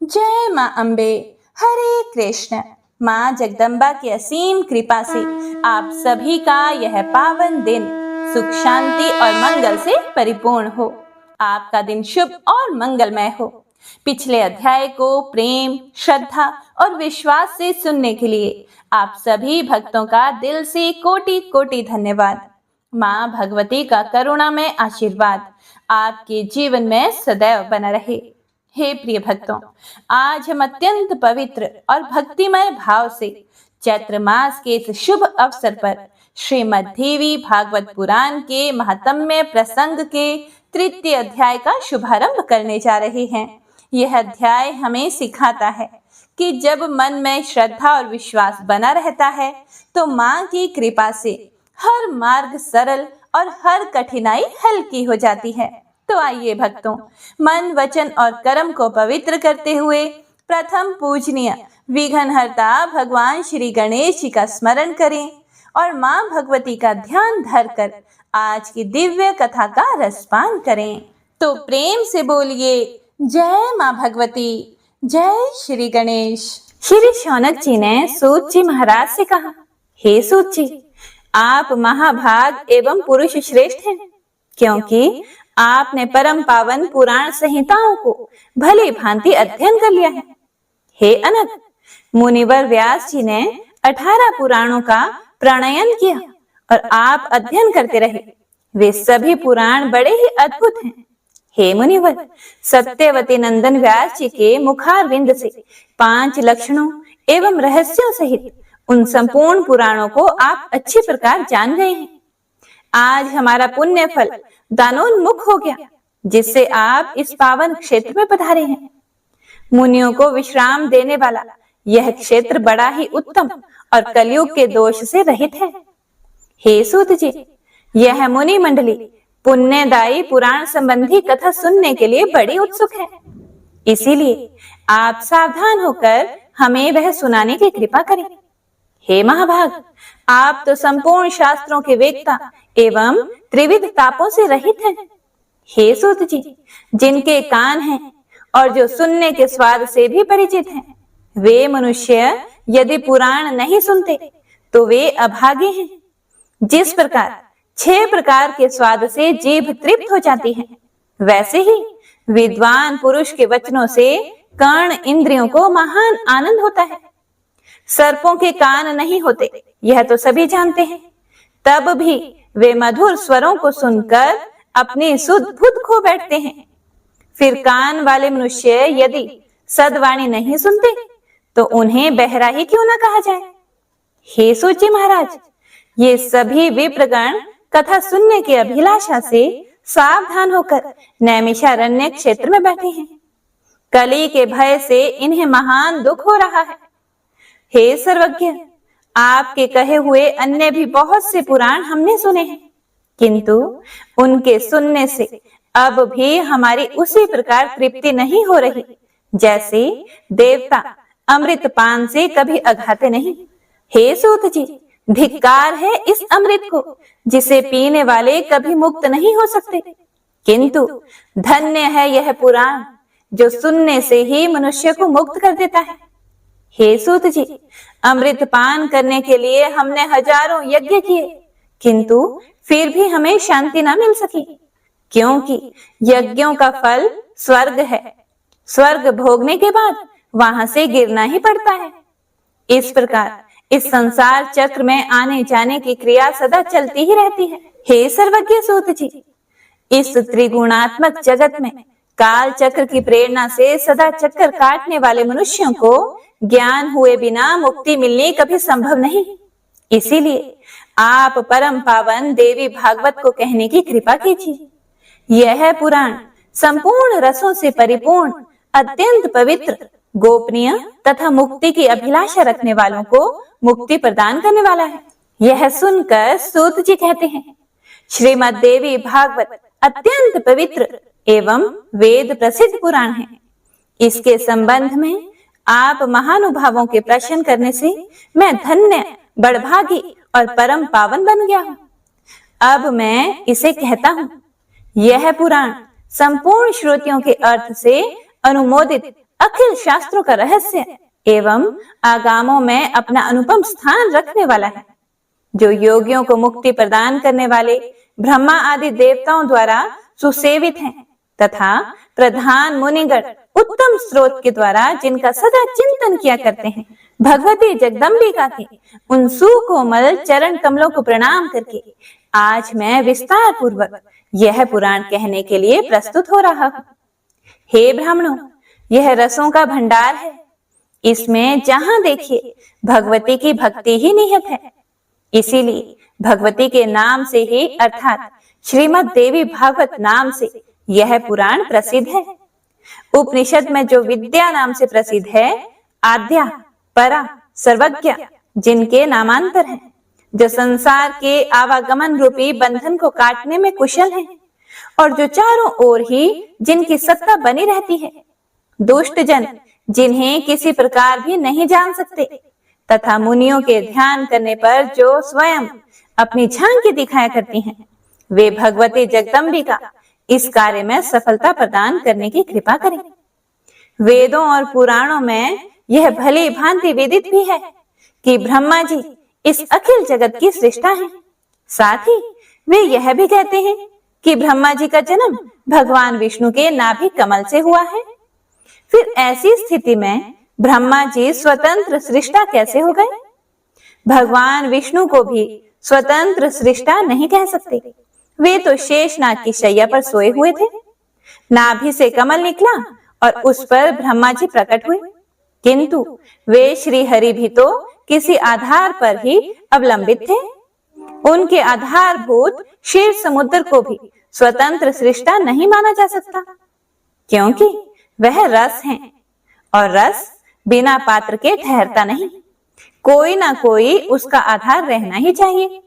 जय माँ अम्बे। हरे कृष्ण। माँ जगदम्बा की असीम कृपा से आप सभी का यह पावन दिन सुख शांति और मंगल से परिपूर्ण हो। आपका दिन शुभ और मंगलमय हो। पिछले अध्याय को प्रेम, श्रद्धा और विश्वास से सुनने के लिए आप सभी भक्तों का दिल से कोटि कोटि धन्यवाद। माँ भगवती का करुणामय आशीर्वाद आपके जीवन में सदैव बना रहे। हे प्रिय भक्तों, आज हम अत्यंत पवित्र और भक्तिमय भाव से चैत्र मास के इस शुभ अवसर पर श्रीमद् देवी भागवत पुराण के महात्म्य प्रसंग के तृतीय अध्याय का शुभारंभ करने जा रहे हैं। यह अध्याय हमें सिखाता है कि जब मन में श्रद्धा और विश्वास बना रहता है तो माँ की कृपा से हर मार्ग सरल और हर कठिनाई हल्की हो जाती है। तो आइए भक्तों, मन, वचन और कर्म को पवित्र करते हुए प्रथम पूजनीय विघ्नहर्ता भगवान श्री गणेश जी का स्मरण करें और माँ भगवती का ध्यान धरकर आज की दिव्य कथा का रसपान करें। तो प्रेम से बोलिए जय माँ भगवती, जय श्री गणेश। श्री शौनक जी ने सूत जी महाराज से कहा, हे सूत जी, आप महाभाग एवं पुरुष श्रेष्ठ हैं, क्योंकि आपने परम पावन पुराण संहिताओं को भली भांति अध्ययन कर लिया है। हे अनग, मुनिवर व्यास जी ने 18 पुराणों का प्रणयन किया और आप अध्ययन करते रहे। वे सभी पुराण बड़े ही अद्भुत हैं। हे मुनिवर, सत्यवती नंदन व्यास जी के मुखारविंद से 5 लक्षणों एवं रहस्यों सहित उन संपूर्ण पुराणों को आप अच्छी प्रकार जान गए हैं। आज हमारा पुण्य फल दानोन्मुख हो गया, जिससे आप इस पावन क्षेत्र में पधारे हैं। मुनियों को विश्राम देने वाला यह क्षेत्र बड़ा ही उत्तम और कलयुग के दोष से रहित है। हे सूत जी, यह मुनि मंडली पुण्यदायी पुराण संबंधी कथा सुनने के लिए बड़ी उत्सुक है। इसीलिए आप सावधान होकर हमें वह सुनाने की कृपा करें। हे महाभाग, आप तो संपूर्ण शास्त्रों के वेत्ता एवं त्रिविध तापों से रहित हैं। हे सूत जी, जिनके कान हैं और जो सुनने के स्वाद से भी परिचित हैं, वे मनुष्य यदि पुराण नहीं सुनते तो वे अभागे हैं। जिस प्रकार 6 प्रकार के स्वाद से जीभ तृप्त हो जाती है, वैसे ही विद्वान पुरुष के वचनों से कर्ण इंद्रियों को महान आनंद होता है। सर्पों के कान नहीं होते, यह तो सभी जानते हैं, तब भी वे मधुर स्वरों को सुनकर अपनी सुध बुध खो बैठते हैं। फिर कान वाले मनुष्य यदि सद्वाणी नहीं सुनते तो उन्हें बहरा ही क्यों ना कहा जाए। हे सूत जी महाराज, ये सभी विप्रगण कथा सुनने की अभिलाषा से सावधान होकर नैमिषारण्य क्षेत्र में बैठे हैं। कली के भय से इन्हें महान दुख हो रहा है। हे सर्वज्ञ, आपके कहे हुए अन्य भी बहुत से पुराण हमने सुने हैं, किंतु उनके सुनने से अब भी हमारी उसी प्रकार तृप्ति नहीं हो रही, जैसे देवता अमृत पान से कभी अघाते नहीं। हे सूत जी, धिक्कार है इस अमृत को, जिसे पीने वाले कभी मुक्त नहीं हो सकते, किंतु धन्य है यह पुराण जो सुनने से ही मनुष्य को मुक्त कर देता है। हे सूत जी, अमृत पान करने के लिए हमने हजारों यज्ञ किए, किंतु फिर भी हमें शांति न मिल सकी, क्योंकि यज्ञों का फल स्वर्ग है। स्वर्ग भोगने के बाद वहां से गिरना ही पड़ता है। इस प्रकार इस संसार चक्र में आने जाने की क्रिया सदा चलती ही रहती है। हे सर्वज्ञ सूत जी, इस त्रिगुणात्मक जगत में काल चक्र की प्रेरणा से सदा चक्कर काटने वाले मनुष्यों को ज्ञान हुए बिना मुक्ति मिलनी कभी संभव नहीं। इसीलिए आप परम पावन देवी भागवत को कहने की कृपा कीजिए। यह पुराण संपूर्ण रसों से परिपूर्ण, अत्यंत पवित्र, गोपनीय तथा मुक्ति की अभिलाषा रखने वालों को मुक्ति प्रदान करने वाला है। यह सुनकर सूत जी कहते हैं, श्रीमद् देवी भागवत अत्यंत पवित्र एवं वेद प्रसिद्ध पुराण है। इसके संबंध में आप महानुभावों के प्रश्न करने से मैं धन्य, बड़भागी और परम पावन बन गया हूँ। अब मैं इसे कहता हूँ। यह पुराण संपूर्ण श्रुतियों के अर्थ से अनुमोदित अखिल शास्त्रों का रहस्य एवं आगामों में अपना अनुपम स्थान रखने वाला है, जो योगियों को मुक्ति प्रदान करने वाले ब्रह्मा आदि देवताओं द्वारा सुसेवित हैं तथा प्रधान मुनिगण उत्तम स्रोत के द्वारा जिनका सदा चिंतन किया करते हैं। भगवती जगदम्बिका के उन सुकोमल चरण कमलों को प्रणाम करके आज मैं विस्तार पूर्वक यह पुराण कहने के लिए प्रस्तुत हो रहा हूँ। हे ब्राह्मणों, यह रसों का भंडार है। इसमें जहां देखिए भगवती की भक्ति ही निहित है। इसीलिए भगवती के नाम से ही अर्थात श्रीमद् देवी भागवत नाम से यह पुराण प्रसिद्ध है। उपनिषद में जो विद्या नाम से प्रसिद्ध है, आद्या, परा, सर्वज्ञ जिनके नामांतर हैं, जो संसार के आवागमन रूपी बंधन को काटने में कुशल हैं और जो चारों ओर ही जिनकी सत्ता बनी रहती है, दुष्ट जन जिन्हें किसी प्रकार भी नहीं जान सकते तथा मुनियों के ध्यान करने पर जो स्वयं अपनी झांकी दिखाया करती हैं, वे भगवती जगदम्बिका इस कार्य में सफलता प्रदान करने की कृपा करें। वेदों और पुराणों में यह भली भांति विदित भी है कि ब्रह्मा जी इस अखिल जगत की सृष्टा हैं। साथ ही वे यह भी कहते हैं कि ब्रह्मा जी का जन्म भगवान विष्णु के नाभि कमल से हुआ है। फिर ऐसी स्थिति में ब्रह्मा जी स्वतंत्र सृष्टा कैसे हो गए? भगवान विष्णु को भी स्वतंत्र सृष्टा नहीं कह सकते। वे तो शेषनाग की शैया पर सोए हुए थे। नाभि से कमल निकला और उस पर ब्रह्मा जी प्रकट हुए, किंतु वे श्री हरि भी तो किसी आधार पर ही अवलंबित थे। उनके आधारभूत क्षीर समुद्र को भी स्वतंत्र सृष्टा नहीं माना जा सकता, क्योंकि वह रस है और रस बिना पात्र के ठहरता नहीं। कोई ना कोई उसका आधार रहना ही चाहिए।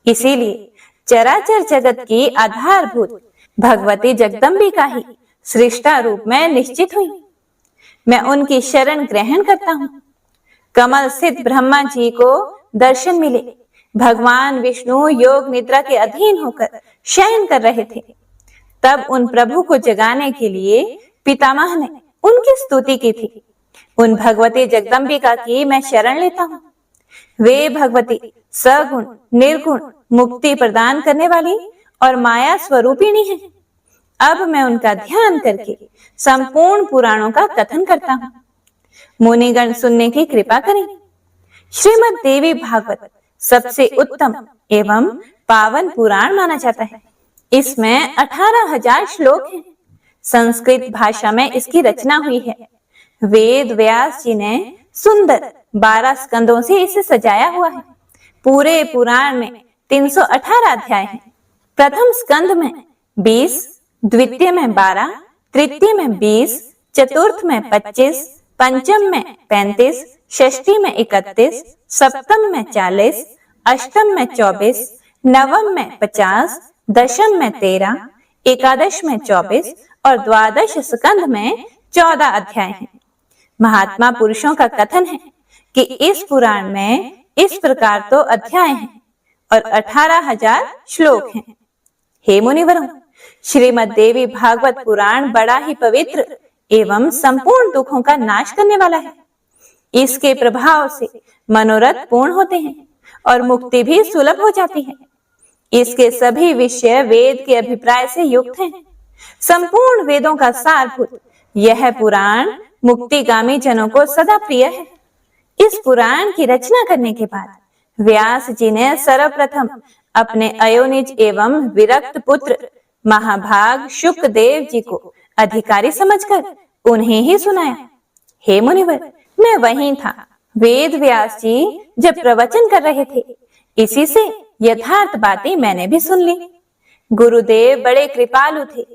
इसीलिए चराचर जगत की आधारभूत भगवती जगदम्बिका ही सृष्टा रूप में निश्चित हुई। मैं उनकी शरण ग्रहण करता हूँ। कमल स्थित ब्रह्मा जी को दर्शन मिले। भगवान विष्णु योग निद्रा के अधीन होकर शयन कर रहे थे। तब उन प्रभु को जगाने के लिए पितामह ने उनकी स्तुति की थी। उन भगवती जगदम्बिका की मैं शरण लेता हूँ। वे भगवती सगुण निर्गुण मुक्ति प्रदान करने वाली और माया स्वरूपिणी है। अब मैं उनका ध्यान करके संपूर्ण पुराणों का कथन करता हूँ। मुनिगण सुनने की कृपा करें। श्रीमद् देवी भागवत सबसे उत्तम एवं पावन पुराण माना जाता है। इसमें 18,000 श्लोक हैं। संस्कृत भाषा में इसकी रचना हुई है। वेद व्यास जी ने सुंदर 12 स्कंदों से इसे सजाया हुआ है। पूरे पुराण में 318 अध्याय हैं। प्रथम स्कंद में 20, द्वितीय में 12, तृतीय में 20, चतुर्थ में 25, पंचम में 35, षष्ठी में 31, सप्तम में 40, अष्टम में 24, नवम में 50, दशम में 13, एकादश में 24 और द्वादश स्कंद में 14 अध्याय हैं। महात्मा पुरुषों का कथन है कि इस पुराण में इस प्रकार तो अध्याय हैं और 18,000 श्लोक हैं। हे मुनिवरों, श्रीमद् देवी भागवत पुराण बड़ा ही पवित्र एवं संपूर्ण दुखों का नाश करने वाला है। इसके प्रभाव से मनोरथ पूर्ण होते हैं और मुक्ति भी सुलभ हो जाती है। इसके सभी विषय वेद के अभिप्राय से युक्त हैं। संपूर्ण वेदों का सारभूत यह पुराण मुक्तिगामी जनों को सदा प्रिय है। इस पुराण की रचना करने के बाद व्यास जी ने सर्वप्रथम अपने अयोनिज एवं विरक्त पुत्र महाभाग शुकदेव जी को अधिकारी समझकर उन्हें ही सुनाया। हे मुनिवर, मैं वहीं था। वेद व्यास जी जब प्रवचन कर रहे थे, इसी से यथार्थ बातें मैंने भी सुन ली। गुरुदेव बड़े कृपालु थे।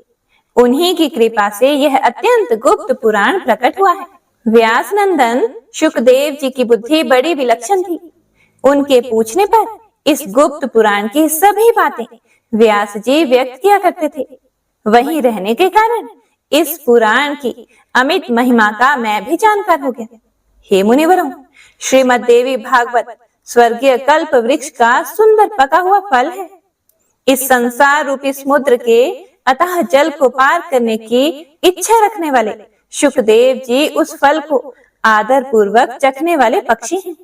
उन्हीं की कृपा से यह अत्यंत गुप्त पुराण प्रकट हुआ है। व्यास नंदन शुकदेव जी की बुद्धि बड़ी विलक्षण थी। उनके पूछने पर इस गुप्त पुराण की सभी बातें व्यास जी व्यक्त किया करते थे। वहीं रहने के कारण इस पुराण की अमित महिमा का मैं भी जानकार हो गया। हे मुनिवरों, श्रीमद् देवी भागवत स्वर्गीय कल्प वृक्ष का सुंदर पका हुआ फल है। इस संसार रूपी समुद्र के अतः जल को पार करने की इच्छा रखने वाले शुकदेव जी उस फल को आदर पूर्वक चखने वाले पक्षी हैं।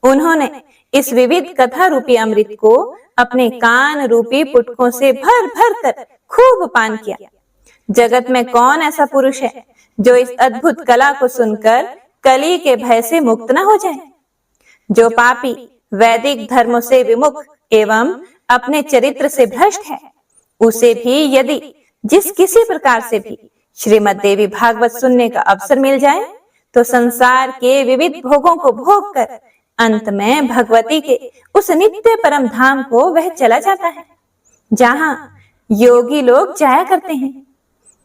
उन्होंने इस विविध कथा रूपी अमृत को अपने कान रूपी पुटकों से भर भर कर खूब पान किया। जगत में कौन ऐसा पुरुष है जो इस अद्भुत कला को सुनकर कली के भय से मुक्त न हो जाए। जो पापी वैदिक धर्मों से विमुख एवं अपने चरित्र से भ्रष्ट है, उसे भी यदि जिस किसी प्रकार से भी श्रीमद् देवी भागवत सुनने का अवसर मिल जाए तो संसार के विविध भोगों को भोग कर अंत में भगवती के उस नित्य परम धाम को वह चला जाता है, जहां योगी लोग जाया करते हैं,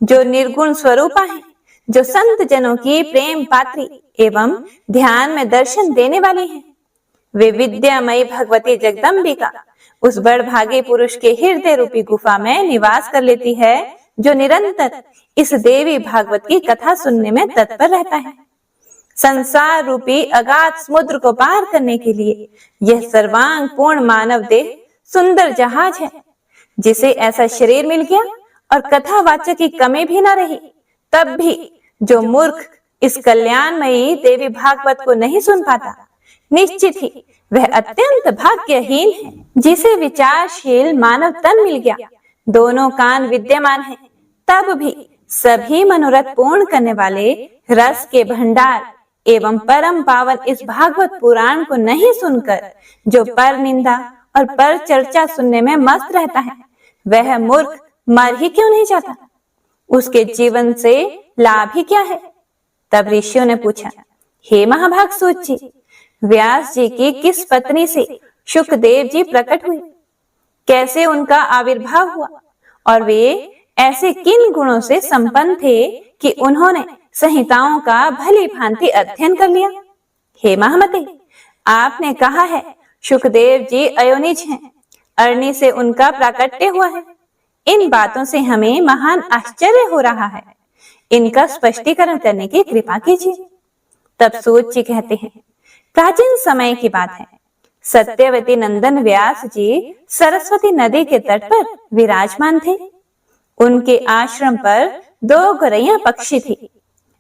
जो निर्गुण स्वरूपा है, जो संत जनों की प्रेम पात्री एवं ध्यान में दर्शन देने वाली है। वे विद्यामयी भगवती जगदम्बिका उस बड़भागे पुरुष के हृदय रूपी गुफा में निवास कर लेती है, जो निरंतर इस देवी भागवत की कथा सुनने में तत्पर रहता है। संसार रूपी अगाध समुद्र को पार करने के लिए यह सर्वांग पूर्ण मानव देह सुंदर जहाज है। जिसे ऐसा शरीर मिल गया और कथावाचक की कमी भी न रही, तब भी जो मूर्ख इस कल्याणमयी देवी भागवत को नहीं सुन पाता, निश्चित ही वह अत्यंत भाग्यहीन है। जिसे विचारशील मानव तन मिल गया, दोनों कान विद्यमान हैं, तब भी सभी मनोरथ पूर्ण करने वाले रस के भंडार एवं परम पावन इस भागवत पुराण को नहीं सुनकर जो पर निंदा और पर चर्चा सुनने में मस्त रहता है, वह मूर्ख मर ही क्यों नहीं जाता? उसके जीवन से लाभ ही क्या है? तब ऋषियों ने पूछा, हे महाभाग सूत जी, व्यास जी की किस पत्नी से शुकदेव जी प्रकट हुए? कैसे उनका आविर्भाव हुआ? और वे ऐसे किन गुणों से संपन्न थे कि उन्होंने संहिताओं का भली भांति अध्ययन कर लिया? हे महामते, आपने कहा है शुकदेव जी अयोनिज हैं, अरणी से उनका प्राकट्य हुआ है। इन बातों से हमें महान आश्चर्य हो रहा है। इनका स्पष्टीकरण करने की कृपा कीजिए। तब सूत जी कहते हैं, प्राचीन समय की बात है। सत्यवती नंदन व्यास जी सरस्वती नदी के तट पर विराजमान थे। उनके आश्रम पर 2 गौरैया पक्षी थी।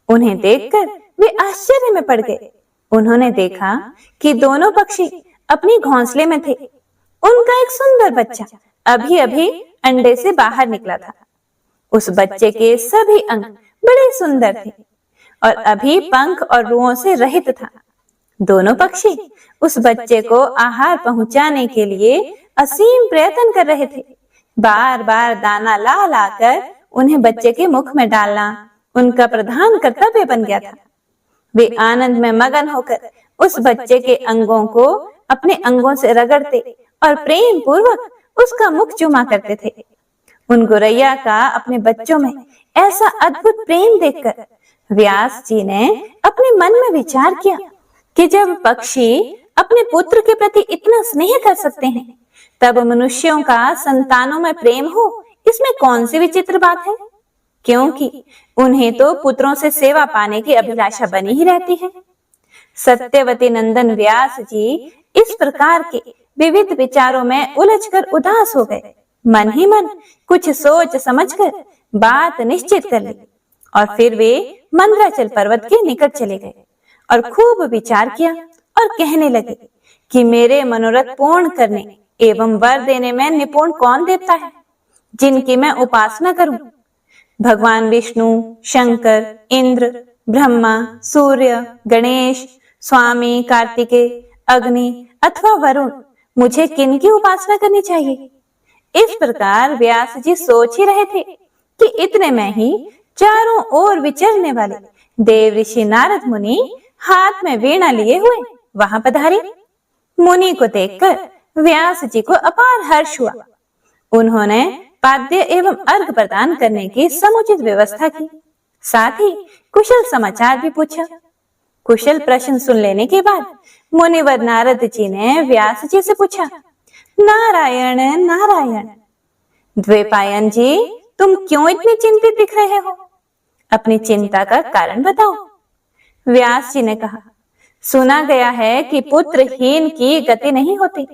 उन्हें देखकर वे आश्चर्य में पड़ गए। उन्होंने देखा कि दोनों पक्षी अपनी घोंसले में थे। उनका एक सुंदर बच्चा अभी अभी अंडे से बाहर निकला था। उस बच्चे के सभी अंग बड़े सुंदर थे और अभी पंख और रुओं से रहित था। दोनों पक्षी उस बच्चे को आहार पहुंचाने के लिए असीम प्रयत्न कर रहे थे। बार बार दाना ला लाकर उन्हें बच्चे के मुख में डालना उनका प्रधान कर्तव्य बन गया था। वे आनंद में मगन होकर उस बच्चे के अंगों को अपने अंगों से रगड़ते और प्रेम पूर्वक उसका मुख चूमा करते थे। उन गौरैया का अपने बच्चों में ऐसा अद्भुत प्रेम देखकर व्यास जी ने अपने मन में विचार किया कि जब पक्षी अपने पुत्र के प्रति इतना स्नेह कर सकते हैं, तब मनुष्यों का संतानों में प्रेम हो, इसमें कौन सी विचित्र बात है? क्योंकि उन्हें तो पुत्रों से सेवा पाने की अभिलाषा बनी ही रहती है। सत्यवती नंदन व्यास जी इस प्रकार के विविध विचारों में उलझकर उदास हो गए। मन ही मन कुछ सोच समझकर बात निश्चित कर ली और फिर वे मंदराचल पर्वत के निकट चले गए और खूब विचार किया और कहने लगे कि मेरे मनोरथ पूर्ण करने एवं वर देने में निपुण कौन देवता है जिनकी मैं उपासना करूं? भगवान विष्णु, शंकर, इंद्र, ब्रह्मा, सूर्य, गणेश, स्वामी कार्तिकेय, अग्नि अथवा वरुण, मुझे किनकी उपासना करनी चाहिए? इस प्रकार व्यास जी सोच ही रहे थे कि इतने में ही चारों ओर विचरने वाले देव ऋषि नारद मुनि हाथ में वीणा लिए हुए वहां पधारे। मुनि को देखकर व्यास जी को अपार हर्ष हुआ। उन्होंने पाद्य एवं अर्घ प्रदान करने की समुचित व्यवस्था की, साथ ही कुशल समाचार भी पूछा। कुशल प्रश्न सुन लेने के बाद मुनिवर नारद जी ने व्यास जी से पूछा, नारायण नारायण, द्वैपायन जी तुम क्यों इतने चिंतित दिख रहे हो? अपनी चिंता का कारण बताओ। व्यास जी ने कहा, सुना गया है कि पुत्रहीन की गति नहीं होती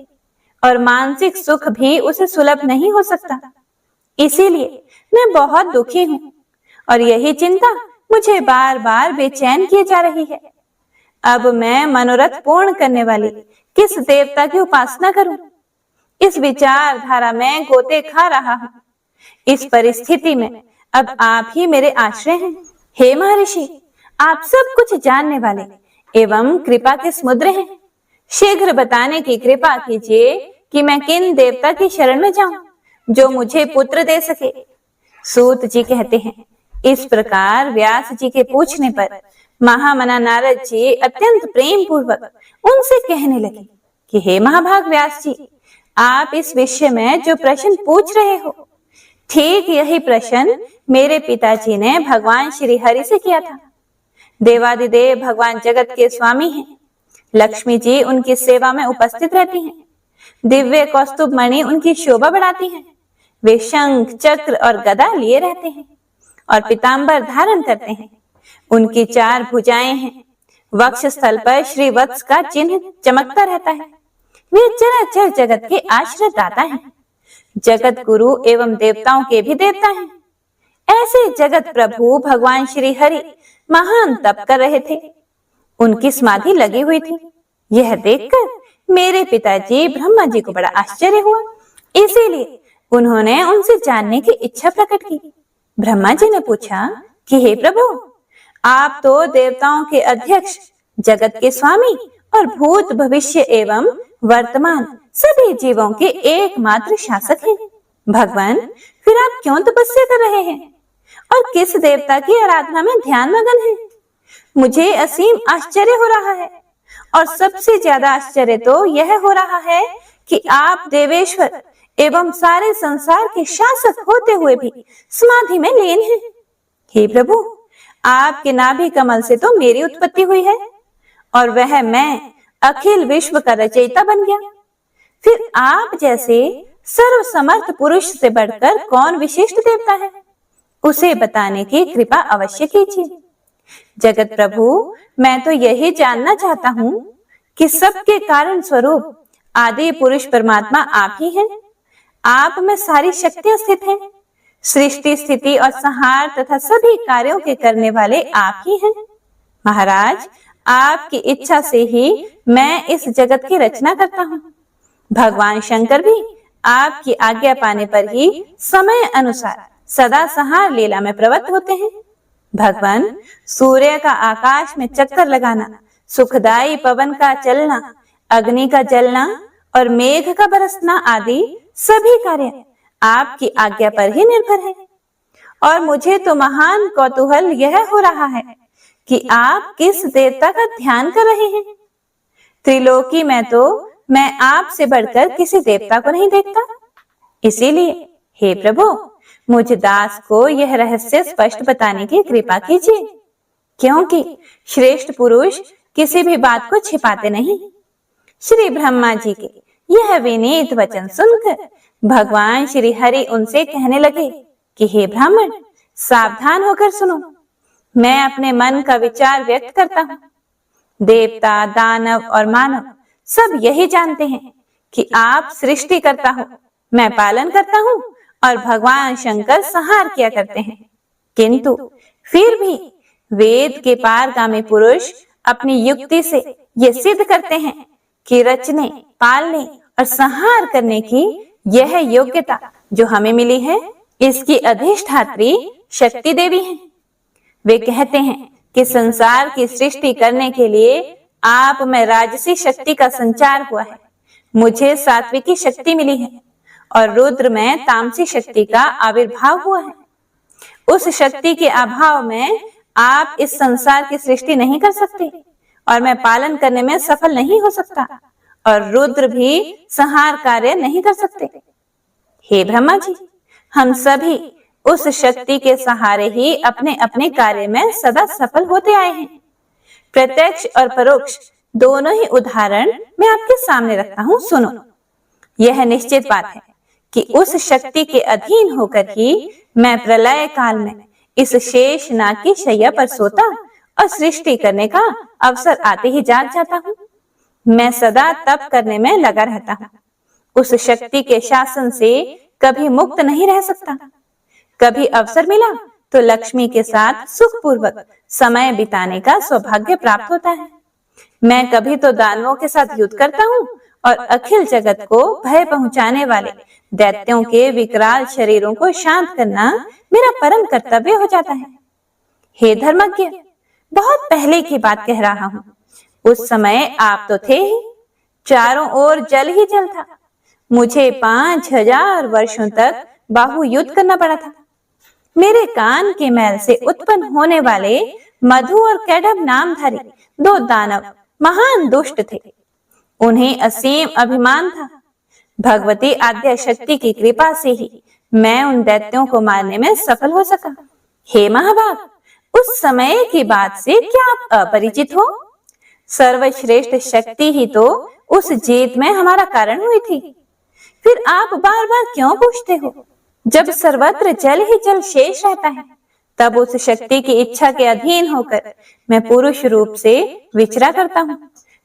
और मानसिक सुख भी उसे सुलभ नहीं हो सकता। इसीलिए मैं बहुत दुखी हूँ और यही चिंता मुझे बार बार बेचैन किए जा रही है। अब मैं मनोरथ पूर्ण करने वाली किस देवता की उपासना करूं? इस विचारधारा में गोते खा रहा हूं। इस परिस्थिति में अब आप ही मेरे आश्रय हैं। हे महर्षि, आप सब कुछ जानने वाले एवं कृपा के समुद्र हैं। शीघ्र बताने की कृपा कीजिए कि मैं किन देवता की शरण में जाऊं जो मुझे पुत्र दे सके। सूत जी कहते हैं, इस प्रकार व्यास जी के पूछने पर महामना नारद जी अत्यंत प्रेम पूर्वक उनसे कहने लगे कि हे महाभाग व्यास जी, आप इस विषय में जो प्रश्न पूछ रहे हो, ठीक यही प्रश्न मेरे पिताजी ने भगवान श्री हरि से किया था। देवादिदेव भगवान जगत के स्वामी हैं। लक्ष्मी जी उनकी सेवा में उपस्थित रहती हैं। दिव्य कौस्तुभ मणि उनकी शोभा बढ़ाती हैं। वे शंख, चक्र और गदा लिए रहते हैं और पीतांबर धारण करते हैं। उनकी 4 भुजाएं हैं। वक्ष स्थल पर श्री वत्स का चिन्ह चमकता रहता है। वे चराचर जगत के आश्रय दाता हैं। जगत गुरु एवं देवताओं के भी देवता हैं। ऐसे जगत प्रभु भगवान श्री हरि महान तप कर रहे थे। उनकी समाधि लगी हुई थी। यह देखकर मेरे पिताजी ब्रह्मा जी को बड़ा आश्चर्य हुआ। इसीलिए उन्होंने उनसे जानने की इच्छा प्रकट की। ब्रह्मा जी ने पूछा कि हे प्रभु, आप तो देवताओं के अध्यक्ष, जगत के स्वामी और भूत भविष्य एवं वर्तमान सभी जीवों के एकमात्र शासक हैं। भगवान, फिर आप क्यों तपस्या कर रहे हैं और किस देवता की आराधना में ध्यान मगन हैं? मुझे असीम आश्चर्य हो रहा है और सबसे ज्यादा आश्चर्य तो यह हो रहा है कि आप देवेश्वर एवं सारे संसार के शासक होते हुए भी समाधि में लीन हैं। हे प्रभु, आपके नाभि कमल से तो मेरी उत्पत्ति हुई है और वह मैं अखिल विश्व का रचयिता बन गया। फिर आप जैसे सर्व समर्थ पुरुष से बढ़कर कौन विशिष्ट देवता है? उसे बताने की कृपा अवश्य कीजिए। जगत प्रभु, मैं तो यही जानना चाहता हूँ कि सबके कारण स्वरूप आदि पुरुष परमात्मा आप ही हैं। आप में सारी शक्तियां स्थित हैं। सृष्टि, स्थिति और संहार तथा सभी कार्यों के करने वाले आप ही हैं। महाराज, आपकी इच्छा से ही मैं इस जगत की रचना करता हूँ। भगवान शंकर भी आपकी आज्ञा पाने पर ही समय अनुसार सदा संहार लीला में प्रवृत्त होते हैं। भगवान, सूर्य का आकाश में चक्कर लगाना, सुखदायी पवन का चलना, अग्नि का जलना और मेघ का बरसना आदि सभी कार्य आपकी आज्ञा पर ही निर्भर है। और मुझे तो महान कौतूहल यह हो रहा है कि आप किस देवता का ध्यान कर रहे हैं। त्रिलोकी में तो मैं आपसे बढ़कर किसी देवता को नहीं देखता। इसीलिए हे प्रभु, मुझ दास को यह रहस्य स्पष्ट बताने की कृपा कीजिए, क्योंकि श्रेष्ठ पुरुष किसी भी बात को छिपाते नहीं। श्री ब्रह्मा जी के यह विनीत वचन सुनकर भगवान श्री हरि उनसे कहने लगे कि हे ब्राह्मण, सावधान होकर सुनो। मैं अपने मन का विचार व्यक्त करता हूँ। देवता, दानव और मानव सब यही जानते हैं कि आप सृष्टि करता हो, मैं पालन करता हूँ और भगवान शंकर संहार किया करते हैं। किंतु फिर भी वेद के पारगामी पुरुष अपनी युक्ति से ये सिद्ध करते हैं कि रचने, पालने और संहार करने की यह योग्यता जो हमें मिली है, इसकी अधिष्ठात्री शक्ति देवी है। वे कहते हैं कि संसार की सृष्टि करने के लिए आप में राजसी शक्ति का संचार हुआ है, मुझे सात्विकी शक्ति मिली है और रुद्र में तामसी शक्ति का आविर्भाव हुआ है। उस शक्ति के अभाव में आप इस संसार की सृष्टि नहीं कर सकते और मैं पालन करने में सफल नहीं हो सकता और रुद्र भी संहार कार्य नहीं कर सकते। हे ब्रह्मा जी, हम सभी उस शक्ति के सहारे ही अपने अपने कार्य में सदा सफल होते आए हैं। प्रत्यक्ष और परोक्ष दोनों ही उदाहरण मैं आपके सामने रखता हूँ, सुनो। यह निश्चित बात है कि उस शक्ति के अधीन होकर ही मैं प्रलय काल में इस शेष नाग की शैया पर सोता और सृष्टि करने का अवसर आते ही जाग जाता हूँ। मैं सदा तप करने में लगा रहता हूँ। उस शक्ति के शासन से कभी मुक्त नहीं रह सकता। कभी अवसर मिला तो लक्ष्मी के साथ सुखपूर्वक समय बिताने का सौभाग्य प्राप्त होता है। मैं कभी तो दानवों के साथ युद्ध करता हूँ और अखिल जगत को भय पहुंचाने वाले दैत्यों के विकराल शरीरों को शांत करना मेरा परम कर्तव्य हो जाता है। हे धर्मज्ञ, बहुत पहले की बात कह रहा हूँ। उस समय आप तो थे ही, चारों ओर जल ही जल था। मुझे 5000 वर्षों तक बाहु युद्ध करना पड़ा था। मेरे कान के मैल से उत्पन्न होने वाले मधु और कैडब नामधारी 2 दानव महान दुष्ट थे। उन्हें असीम अभिमान था। भगवती आद्या शक्ति की कृपा से ही मैं उन दैत्यों को मारने में सफल हो सका। हे महाभाग, उस समय की बात से क्या आप अपरिचित हो? सर्वश्रेष्ठ शक्ति ही तो उस जीत में हमारा कारण हुई थी। फिर आप बार बार क्यों पूछते हो? जब सर्वत्र जल ही जल शेष रहता है, तब उस शक्ति की इच्छा के अधीन होकर मैं पुरुष रूप से विचरा करता हूँ।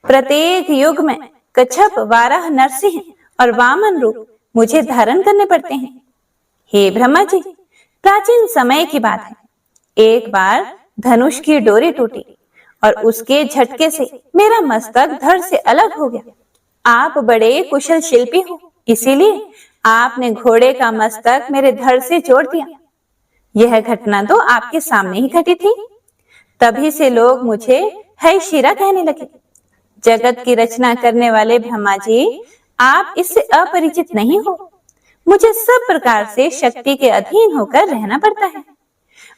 प्रत्येक युग में कच्छप, वाराह, नरसिंह और वामन रूप मुझे धारण करने पड़ते हैं। हे ब्रह्मा जी, प्राचीन समय की बात है। एक बार धनुष की डोरी टूटी और उसके झटके से मेरा मस्तक धड़ से अलग हो गया। आप बड़े कुशल शिल्पी हो, इसीलिए आपने घोड़े का मस्तक मेरे धड़ से जोड़ दिया। यह घटना तो आपके सामने ही घटी थी। तभी से लोग मुझे है शिरा कहने लगे। जगत की रचना करने वाले ब्रह्मा जी, आप इससे अपरिचित नहीं हो। मुझे सब प्रकार से शक्ति के अधीन होकर रहना पड़ता है।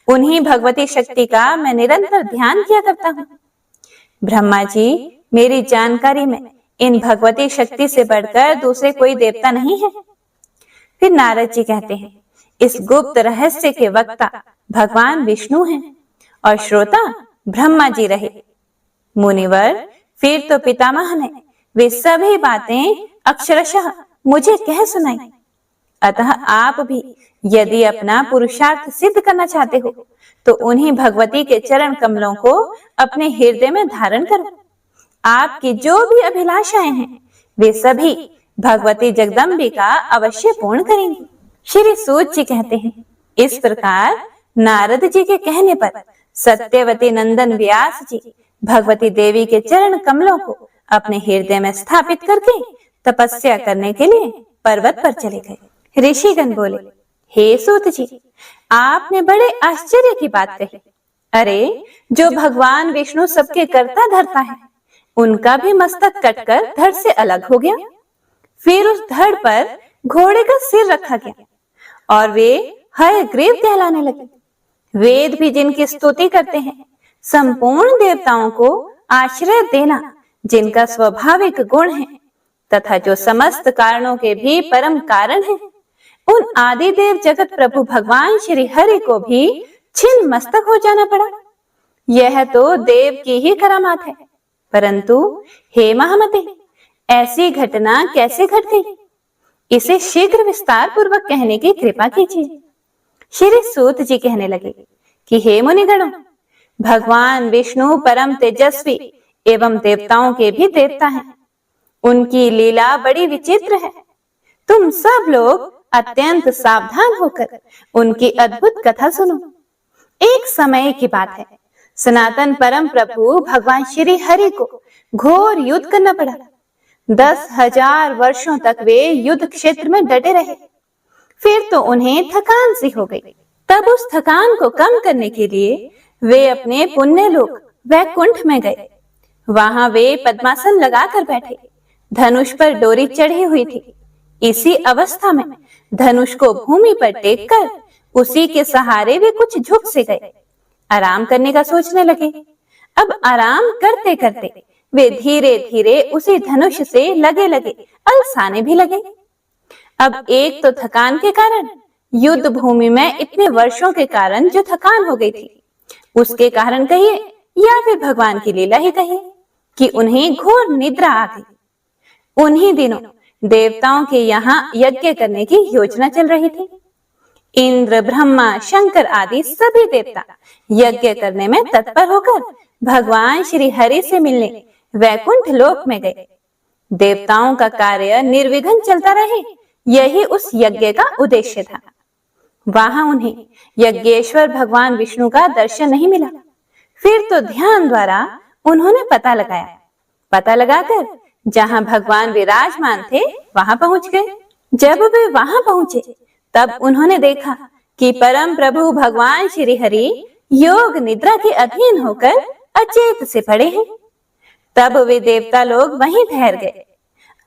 उन्हीं भगवती शक्ति का मैं निरंतर ध्यान किया करता हूँ। ब्रह्मा जी, मेरी जानकारी में इन भगवती शक्ति से बढ़कर दूसरे कोई देवता नहीं है। फिर नारद जी कहते हैं, इस गुप्त रहस्य के वक्ता भगवान विष्णु हैं और श्रोता ब्रह्मा जी रहे। मुनिवर, फिर तो पितामह ने वे सभी बातें अक्षरशः मुझे कह सुनाई। अतः आप भी यदि अपना पुरुषार्थ सिद्ध करना चाहते हो, तो उन्हीं भगवती के चरण कमलों को अपने हृदय में धारण करो। आपकी जो भी अभिलाषाएं हैं, वे सभी भगवती जगदम्बिका अवश्य पूर्ण करेंगी। श्री सूत जी कहते हैं, इस प्रकार नारद जी के कहने पर सत्यवती नंदन व्यास जी भगवती देवी के चरण कमलों को अपने हृदय में स्थापित करके तपस्या करने के लिए पर्वत पर चले गए। ऋषिगण बोले, हे सूत जी, आपने बड़े आश्चर्य की बात कही। अरे, जो भगवान विष्णु सबके कर्ता धर्ता है, उनका भी मस्तक कटकर धड़ से अलग हो गया। फिर उस धड़ पर घोड़े का सिर रखा गया और वे हयग्रीव कहलाने लगे। वेद भी जिनकी स्तुति करते हैं, संपूर्ण देवताओं को आश्रय देना जिनका स्वाभाविक गुण है, तथा जो समस्त कारणों के भी परम कारण है, उन आदि देव जगत प्रभु भगवान श्री हरि को भी छिन्न मस्तक हो जाना पड़ा। यह तो देव की ही करामात है। परंतु हे महामते, ऐसी घटना कैसे घट गई? इसे शीघ्र विस्तार पूर्वक कहने की कृपा कीजिए। श्री सूत जी कहने लगे कि हे मुनिगणों, भगवान विष्णु परम तेजस्वी एवं देवताओं के भी देवता हैं। उनकी लीला बड़ी विचित्र है। तुम सब लोग अत्यंत सावधान होकर उनकी अद्भुत कथा सुनो। एक समय की बात है, सनातन परम प्रभु भगवान श्री हरि को घोर युद्ध करना पड़ा। 10,000 वर्षों तक वे युद्ध क्षेत्र में डटे रहे। फिर तो उन्हें थकान सी हो गई। तब उस थकान को कम करने के लिए वे अपने पुण्य लोक वैकुंठ में गए। वहां वे पद्मासन लगाकर बैठे। धनुष पर डोरी चढ़ी हुई थी। इसी अवस्था में धनुष को भूमि पर टेक कर उसी के सहारे वे कुछ झुक से गए। आराम करने का सोचने लगे। अब आराम करते करते वे धीरे धीरे उसी धनुष से लगे लगे अलसाने भी लगे। अब एक तो थकान के कारण, युद्ध भूमि में इतने वर्षों के कारण जो थकान हो गई थी, उसके कारण कहिए या फिर भगवान की लीला ही कहिए कि उन्हें घोर निद्रा आ गई। उन्हीं दिनों देवताओं के यहाँ यज्ञ करने की योजना चल रही थी। इंद्र, ब्रह्मा, शंकर आदि सभी देवता यज्ञ करने में तत्पर होकर भगवान श्री हरि से मिलने वैकुंठ लोक में गए। देवताओं का कार्य निर्विघ्न चलता रहे, यही उस यज्ञ का उद्देश्य था। वहां उन्हें यज्ञेश्वर भगवान विष्णु का दर्शन नहीं मिला। फिर तो ध्यान द्वारा उन्होंने पता लगाकर जहां भगवान विराजमान थे वहां पहुंच गए। जब वे वहां पहुंचे तब उन्होंने देखा कि परम प्रभु भगवान श्री हरि योग निद्रा के अधीन होकर अचेत से पड़े हैं। तब वे देवता लोग वहीं ठहर गए।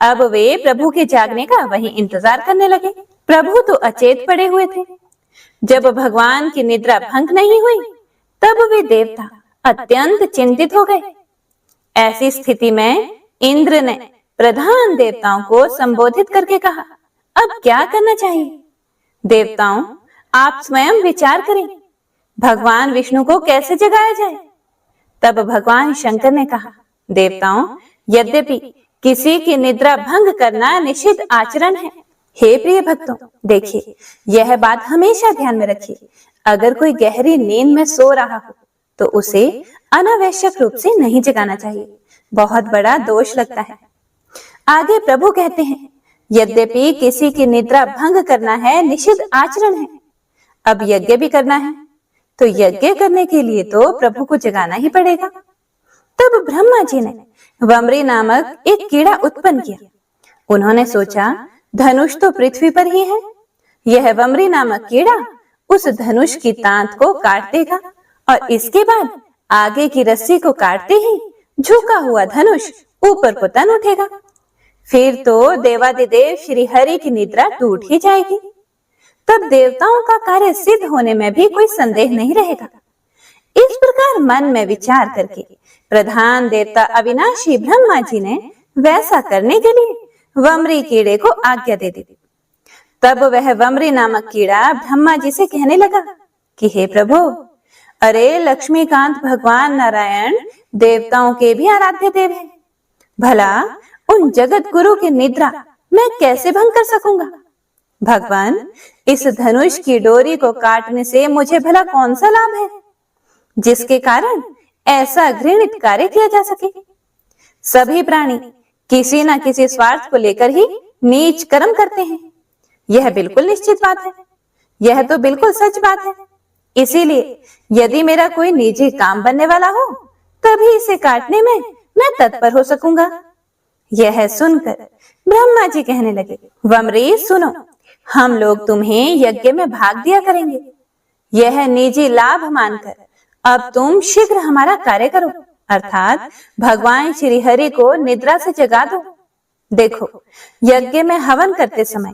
अब वे प्रभु के जागने का वहीं इंतजार करने लगे। प्रभु तो अचेत पड़े हुए थे। जब भगवान की निद्रा भंग नहीं हुई तब वे देवता अत्यंत चिंतित हो गए। ऐसी स्थिति में इंद्र ने प्रधान देवताओं को संबोधित करके कहा, अब क्या करना चाहिए? देवताओं, आप स्वयं विचार करें, भगवान विष्णु को कैसे जगाया जाए? तब भगवान शंकर ने कहा, देवताओं, यद्यपि किसी की निद्रा भंग करना निषिद्ध आचरण है। हे प्रिय भक्तों, देखिए, यह बात हमेशा ध्यान में रखिए। अगर कोई गहरी नींद में सो रहा हो तो उसे अनावश्यक रूप से नहीं जगाना चाहिए, बहुत बड़ा दोष लगता है। आगे प्रभु कहते हैं, यद्यपि किसी की निद्रा भंग करना है निषिद्ध आचरण है, अब यज्ञ भी करना है तो यज्ञ करने के लिए तो प्रभु को जगाना ही पड़ेगा। तब ब्रह्मा जी ने वमरी नामक एक कीड़ा उत्पन्न किया। उन्होंने सोचा, धनुष तो पृथ्वी पर ही है, यह वमरी नामक कीड़ा उस धनुष की तांत को काट देगा और इसके बाद आगे की रस्सी को काटते ही झुका हुआ धनुष ऊपर को तन उठेगा। फिर तो देवादिदेव श्री हरि की निद्रा टूट ही जाएगी। तब देवताओं का कार्य सिद्ध होने में भी कोई संदेह नहीं रहेगा। इस प्रकार मन में विचार करके प्रधान देवता अविनाशी ब्रह्मा जी ने वैसा करने के लिए वमरी कीड़े को आज्ञा दे दी। तब वह वमरी नामक कीड़ा ब्रह्मा जी से कहने लगा कि हे प्रभु, अरे लक्ष्मीकांत भगवान नारायण देवताओं के भी आराध्य देव हैं। भला उन जगत गुरु की निद्रा मैं कैसे भंग कर सकूंगा? भगवान, इस धनुष की डोरी को काटने से मुझे भला कौन सा लाभ है जिसके कारण ऐसा घृणित कार्य किया जा सके? सभी प्राणी किसी न किसी स्वार्थ को लेकर ही नीच कर्म करते हैं, यह बिल्कुल निश्चित बात है। यह तो बिल्कुल सच बात है। इसीलिए यदि मेरा कोई निजी काम बनने वाला हो तभी इसे काटने में मैं तत्पर हो सकूंगा। यह सुनकर ब्रह्मा जी कहने लगे, वमरी सुनो, हम लोग तुम्हें यज्ञ में भाग दिया करेंगे। यह निजी लाभ मानकर अब तुम शीघ्र हमारा कार्य करो, अर्थात भगवान श्री हरि को निद्रा से जगा दो। देखो, यज्ञ में हवन करते समय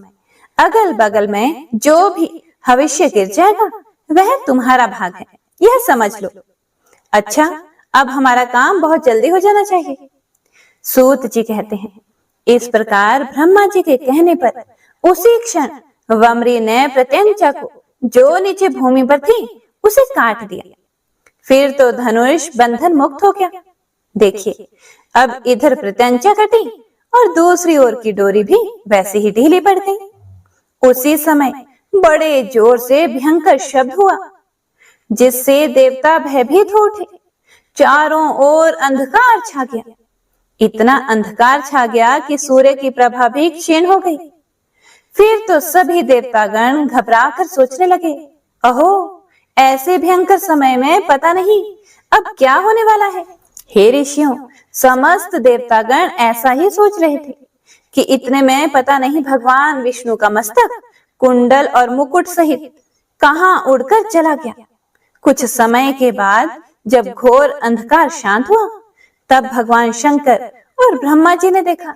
अगल बगल में जो भी हविष्य गिर जाएगा वह तुम्हारा भाग है, यह समझ लो। अच्छा, अब हमारा काम बहुत जल्दी हो जाना चाहिए। सूत जी कहते हैं, इस प्रकार ब्रह्मा जी के कहने पर उसी क्षण वमरी ने प्रत्यंचा को जो नीचे भूमि पर थी उसे काट दिया। फिर तो धनुष बंधन मुक्त हो गया। देखिए, अब इधर प्रत्यंचा कटी और दूसरी ओर की डोरी भी वैसे ही ढीली पड़ गई। उसी समय बड़े जोर से भयंकर शब्द हुआ जिससे देवता भयभीत हो उठे। चारों ओर अंधकार छा गया। इतना अंधकार छा गया कि सूर्य की प्रभा भी क्षीण हो गई। फिर तो सभी देवतागण घबराकर सोचने लगे, अहो, ऐसे भयंकर समय में पता नहीं अब क्या होने वाला है। हे ऋषियों, समस्त देवतागण ऐसा ही सोच रहे थे कि इतने में पता नहीं भगवान विष्णु का मस्तक कुंडल और मुकुट सहित कहां उड़कर चला गया। कुछ समय के बाद जब घोर अंधकार शांत हुआ तब भगवान शंकर और ब्रह्मा जी ने देखा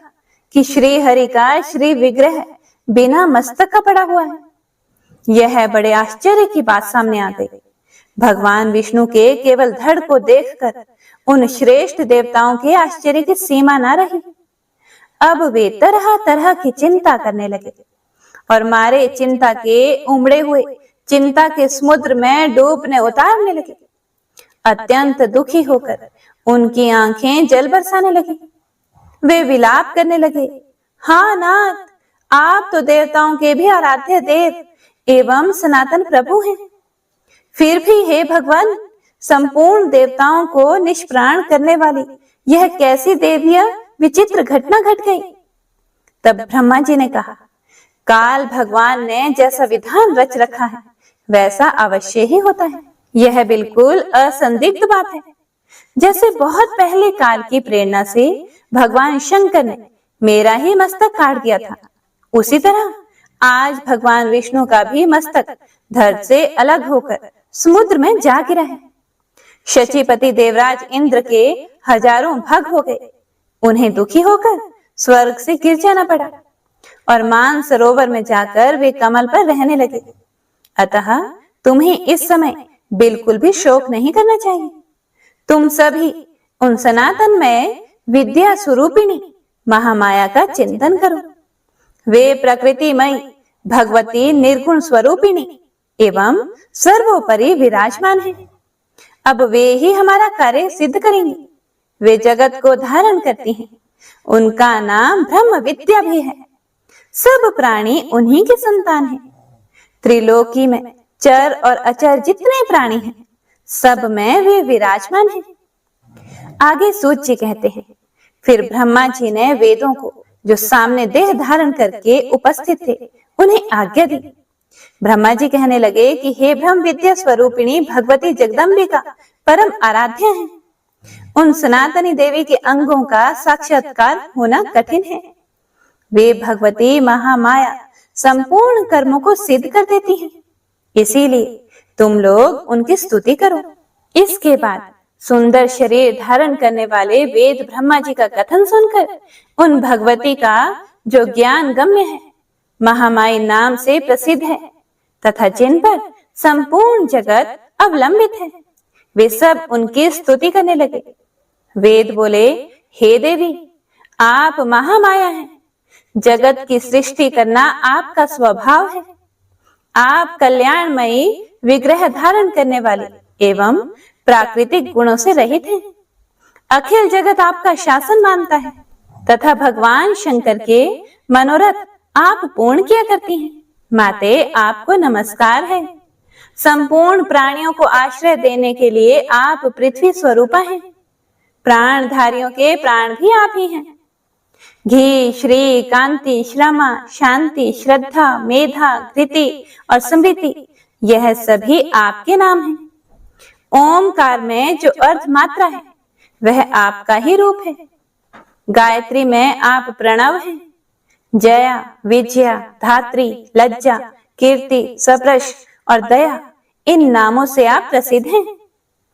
कि श्री हरि का श्री विग्रह बिना मस्तक का पड़ा हुआ है। यह बड़े आश्चर्य की बात सामने आ गई। भगवान विष्णु के केवल धड़ को देखकर उन श्रेष्ठ देवताओं के आश्चर्य की सीमा न रही। अब वे तरह तरह की चिंता करने लगे और मारे चिंता के उमड़े हुए चिंता के समुद्र में डूबने उतारने लगे। अत्यंत दुखी होकर उनकी आंखें जल बरसाने लगी। वे विलाप करने लगे, हाँ नाथ, आप तो देवताओं के भी आराध्य देव एवं सनातन प्रभु हैं। फिर भी हे भगवान, संपूर्ण देवताओं को निष्प्राण करने वाली यह कैसी देवीय विचित्र घटना घट गई। तब ब्रह्मा जी ने कहा, काल भगवान ने जैसा विधान रच रखा है वैसा अवश्य ही होता है। यह बिल्कुल असंदिग्ध बात है। जैसे बहुत पहले काल की प्रेरणा से भगवान शंकर ने मेरा ही मस्तक काट दिया था, उसी तरह आज भगवान विष्णु का भी मस्तक धड़ से अलग होकर समुद्र में जा गिरा है। शचीपति देवराज इंद्र के हजारों भग हो गए। उन्हें दुखी होकर स्वर्ग से गिर जाना पड़ा और मान सरोवर में जाकर वे कमल पर रहने लगे। अतः तुम्हें इस समय बिल्कुल भी शोक नहीं करना चाहिए। तुम सभी उन सनातन में विद्या स्वरूपिणी महामाया का चिंतन करो। वे प्रकृतिमयी भगवती निर्गुण स्वरूपिणी एवं सर्वोपरि विराजमान है। अब वे ही हमारा कार्य सिद्ध करेंगे। वे जगत को धारण करती हैं। उनका नाम ब्रह्म विद्या भी है। सब प्राणी उन्हीं के संतान हैं। त्रिलोकी में चर और अचर जितने प्राणी हैं, सब में वे विराजमान हैं। आगे सूत जी कहते हैं, फिर ब्रह्मा जी ने वेदों को, जो सामने देह धारण करके उपस्थित थे, उन्हें आज्ञा दी। ब्रह्मा जी कहने लगे कि हे ब्रह्म विद्या स्वरूपिणी भगवती जगदम्बिका परम आराध्य है। उन सनातनी देवी के अंगों का साक्षात्कार होना कठिन है। वे भगवती महामाया संपूर्ण कर्मों को सिद्ध कर देती हैं। इसीलिए तुम लोग उनकी स्तुति करो। इसके बाद सुंदर शरीर धारण करने वाले वेद ब्रह्मा जी का कथन सुनकर उन भगवती का जो ज्ञान गम्य है, महामाई नाम से प्रसिद्ध है तथा जिन पर संपूर्ण जगत अवलंबित है, वे सब उनकी स्तुति करने लगे। वेद बोले, हे देवी, आप महामाया हैं। जगत की सृष्टि करना आपका स्वभाव है। आप कल्याणमयी विग्रह धारण करने वाले एवं प्राकृतिक गुणों से रहित हैं। अखिल जगत आपका शासन मानता है तथा भगवान शंकर के मनोरथ आप पूर्ण किया करती हैं। माते, आपको नमस्कार है। संपूर्ण प्राणियों को आश्रय देने के लिए आप पृथ्वी स्वरूपा हैं। प्राणधारियों के प्राण भी आप ही हैं। घी, श्री, कांति, श्रमा, शांति, श्रद्धा, मेधा, कृति और स्मृति, यह सभी आपके नाम हैं। ओमकार में जो अर्ध मात्रा है, वह आपका ही रूप है। गायत्री में आप प्रणव हैं। जया, विजया, धात्री, लज्जा, कीर्ति, सप्रश और दया, इन नामों से आप प्रसिद्ध हैं।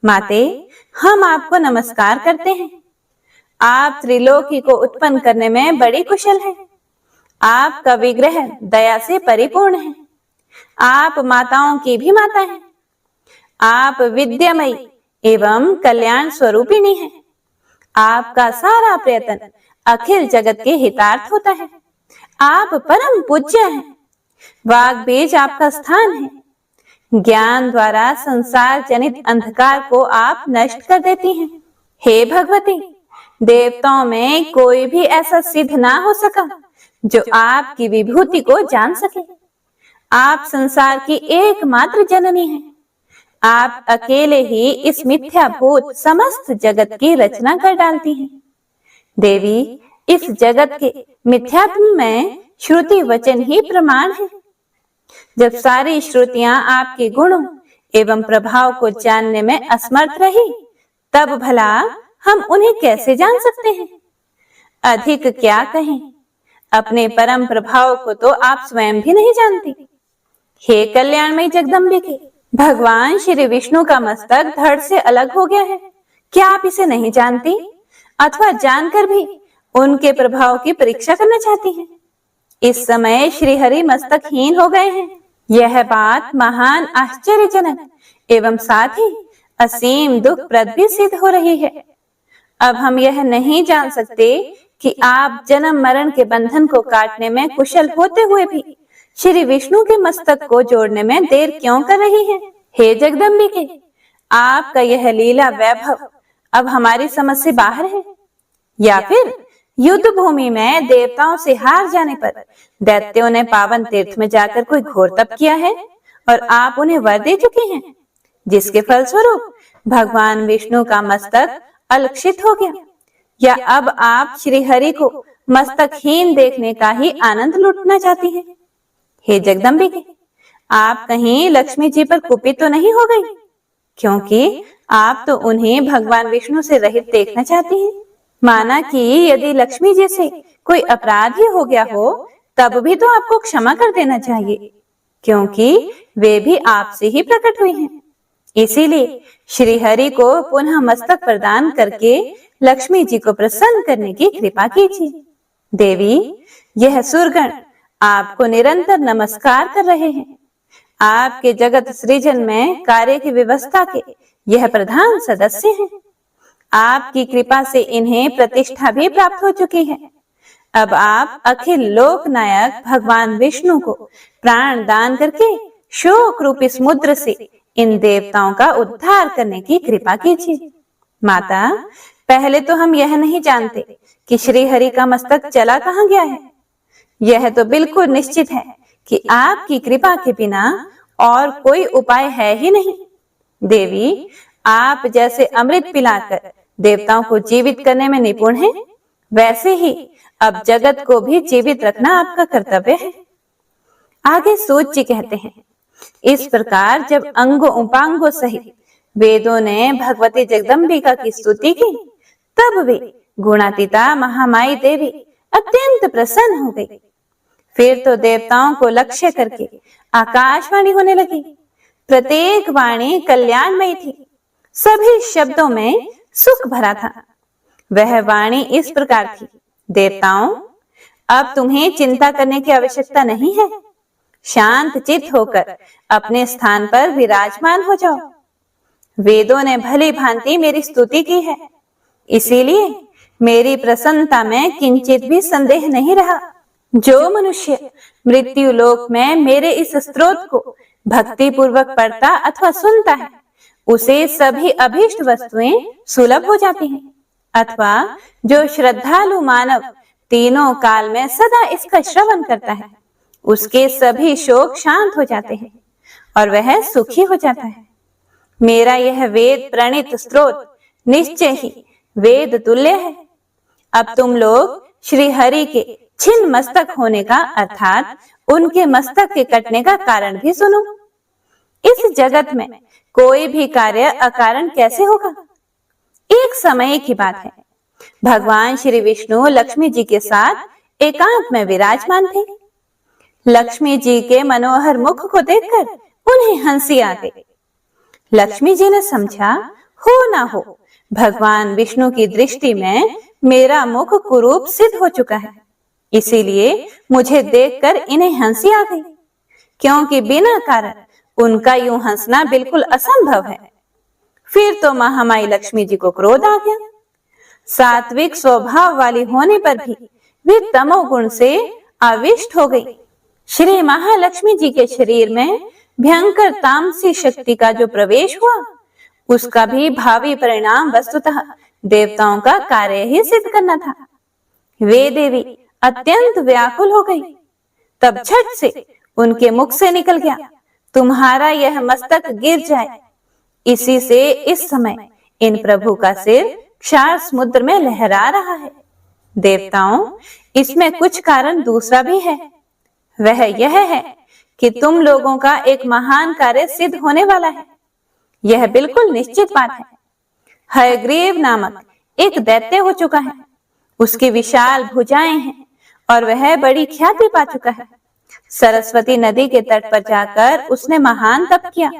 माते, हम आपको नमस्कार करते हैं। आप त्रिलोकी को उत्पन्न करने में बड़ी कुशल हैं। आपका विग्रह दया से परिपूर्ण है। आप माताओं की भी माता हैं। आप विद्यामयी एवं कल्याण स्वरूपिणी हैं। आपका सारा प्रयत्न अखिल जगत के हितार्थ होता है। आप परम पूज्य हैं। वाग बीज आपका स्थान है। ज्ञान द्वारा संसार जनित अंधकार को आप नष्ट कर देती हैं। हे भगवती, देवताओं में कोई भी ऐसा सिद्ध ना हो सका जो आपकी विभूति को जान सके। आप संसार की एकमात्र जननी हैं। आप अकेले ही इस मिथ्याभूत समस्त जगत की रचना कर डालती हैं। देवी, इस जगत के मिथ्यात्व में श्रुति वचन ही प्रमाण है। जब सारी श्रुतियां आपके गुणों एवं प्रभाव को जानने में असमर्थ रही, तब भला हम उन्हें कैसे जान सकते हैं? अधिक क्या कहें, अपने परम प्रभाव को तो आप स्वयं भी नहीं जानती। हे कल्याणमयी जगदम्बिके, भगवान श्री विष्णु का मस्तक धड़ से अलग हो गया है। क्या आप इसे नहीं जानती अथवा जानकर भी उनके प्रभाव की परीक्षा करना चाहती हैं? इस समय श्री हरि मस्तकहीन हो गए हैं। यह बात महान आश्चर्यजनक एवं साथ ही असीम दुखप्रद भी सिद्ध हो रही है। अब हम यह नहीं जान सकते कि आप जन्म मरण के बंधन को काटने में कुशल होते हुए भी श्री विष्णु के मस्तक को जोड़ने में देर क्यों कर रही हैं? हे जगदम्बिके, आपका यह लीला वैभव अब हमारी समझ से बाहर है, या फिर युद्ध भूमि में देवताओं से हार जाने पर दैत्यों ने पावन तीर्थ में जाकर कोई घोर तप किया है और आप उन्हें वर दे चुके हैं, जिसके फलस्वरूप भगवान विष्णु का मस्तक अलक्षित हो गया। या अब आप श्री हरि को मस्तकहीन देखने का ही आनंद लूटना चाहती हैं? हे जगदम्बिके, आप कहीं लक्ष्मी जी पर कुपित तो नहीं हो गई, क्योंकि आप तो उन्हें भगवान विष्णु से रहित देखना चाहती हैं। माना कि यदि लक्ष्मी जी से कोई अपराध ही हो गया हो, तब भी तो आपको क्षमा कर देना चाहिए, क्योंकि वे भी आपसे ही प्रकट हुई हैं। इसीलिए श्री हरि को पुनः मस्तक प्रदान करके लक्ष्मी जी को प्रसन्न करने की कृपा कीजिए। देवी, यह सुरगण आपको निरंतर नमस्कार कर रहे हैं। आपके जगत सृजन में कार्य की व्यवस्था के यह प्रधान सदस्य हैं। आपकी कृपा से इन्हें प्रतिष्ठा भी प्राप्त हो चुकी है। अब आप अखिल लोकनायक भगवान विष्णु को प्राण दान करके शोक रूपी समुद्र से इन देवताओं का उद्धार करने की कृपा कीजिए। माता, पहले तो हम यह नहीं जानते कि श्री हरि का मस्तक चला कहाँ गया है। यह तो बिल्कुल निश्चित है कि आपकी कृपा के बिना और कोई उपाय है ही नहीं। देवी, आप जैसे अमृत पिलाकर देवताओं को जीवित करने में निपुण हैं, वैसे ही अब जगत को भी जीवित रखना आपका कर्तव्य है। आगे सूत जी कहते हैं, इस प्रकार जब अंगों उपांगों सहित वेदों ने भगवती जगदम्बिका की स्तुति की, तब वे गुणातीता महामाई देवी अत्यंत प्रसन्न हो गई। फिर तो देवताओं को लक्ष्य करके आकाशवाणी होने लगी। प्रत्येक वाणी कल्याणमयी थी, सभी शब्दों में सुख भरा था। वह वाणी इस प्रकार थी, देवताओं, अब तुम्हें चिंता करने की आवश्यकता नहीं है। शांत चित्त होकर अपने स्थान पर विराजमान हो जाओ। वेदों ने भली भांति मेरी स्तुति की है, इसीलिए मेरी प्रसन्नता में किंचित भी संदेह नहीं रहा। जो मनुष्य मृत्यु लोक में मेरे इस स्तोत्र को भक्ति पूर्वक पढ़ता अथवा सुनता है, उसे सभी अभीष्ट वस्तुएं सुलभ हो जाती हैं। अथवा जो श्रद्धालु मानव तीनों काल में सदा इसका श्रवण करता है, उसके सभी शोक शांत हो जाते हैं और वह सुखी हो जाता है। मेरा यह वेद प्रणीत स्तोत्र निश्चय ही वेद तुल्य है। अब तुम लोग श्री हरि के छिन्न मस्तक होने का अर्थात उनके मस्तक के कटने का कारण भी सुनो। इस जगत में कोई भी कार्य अकारण कैसे होगा? एक समय की बात है, भगवान श्री विष्णु लक्ष्मी जी के साथ एकांत में विराजमान थे। लक्ष्मी जी के मनोहर मुख को देखकर उन्हें हंसी आ गई। लक्ष्मी जी ने समझा, हो ना हो, भगवान विष्णु की दृष्टि में मेरा मुख कुरूप सिद्ध हो चुका है, इसीलिए मुझे देखकर इन्हें हंसी आ गई, क्योंकि बिना कारण उनका यूं हंसना बिल्कुल असंभव है। फिर तो महामाई लक्ष्मी जी को क्रोध आ गया। सात्विक स्वभाव वाली होने पर भी वे तमोगुण से आविष्ट हो गई। श्री महालक्ष्मी जी के शरीर में भयंकर तामसी शक्ति का जो प्रवेश हुआ, उसका भी भावी परिणाम वस्तुतः देवताओं का कार्य ही सिद्ध करना था। वे देवी अत्यंत व्याकुल हो गई। तब झट से उनके मुख से निकल गया, तुम्हारा यह मस्तक गिर जाए। इसी से इस समय इन प्रभु का सिर क्षार समुद्र में लहरा रहा है। देवताओं, इसमें कुछ कारण दूसरा भी है। वह यह है कि तुम लोगों का एक महान कार्य सिद्ध होने वाला है। यह बिल्कुल निश्चित बात है। हयग्रीव नामक एक दैत्य हो चुका है। उसकी विशाल भुजाएं हैं और वह बड़ी ख्याति पा चुका है। सरस्वती नदी के तट पर जाकर उसने महान तप किया।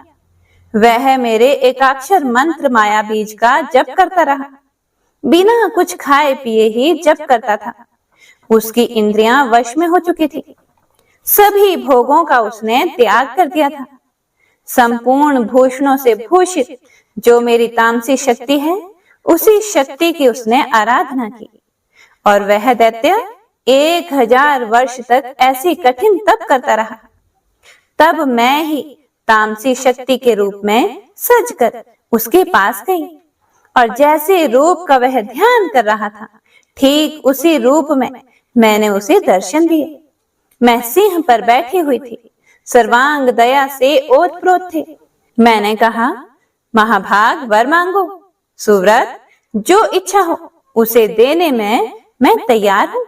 वह मेरे एकाक्षर मंत्र माया बीज का जप करता रहा, बिना कुछ खाए पिए ही जप करता था। उसकी इंद्रियां वश में हो चुकी थी। सभी भोगों का उसने त्याग कर दिया था। संपूर्ण भूषणों से भूषित जो मेरी तामसी शक्ति है, उसी शक्ति की उसने आराधना की। और वह दैत्य 1000 वर्ष तक ऐसी कठिन तप करता रहा। तब मैं ही तामसी शक्ति के रूप में सजकर उसके पास गई और जैसे रूप का वह ध्यान कर रहा था, ठीक उसी रूप में मैंने उसे दर्शन दिए। मैं सिंह पर बैठी हुई थी, सर्वांग दया से ओतप्रोत थे। मैंने कहा, महाभाग वर मांगो, सुव्रत जो इच्छा हो उसे देने में मैं तैयार हूँ।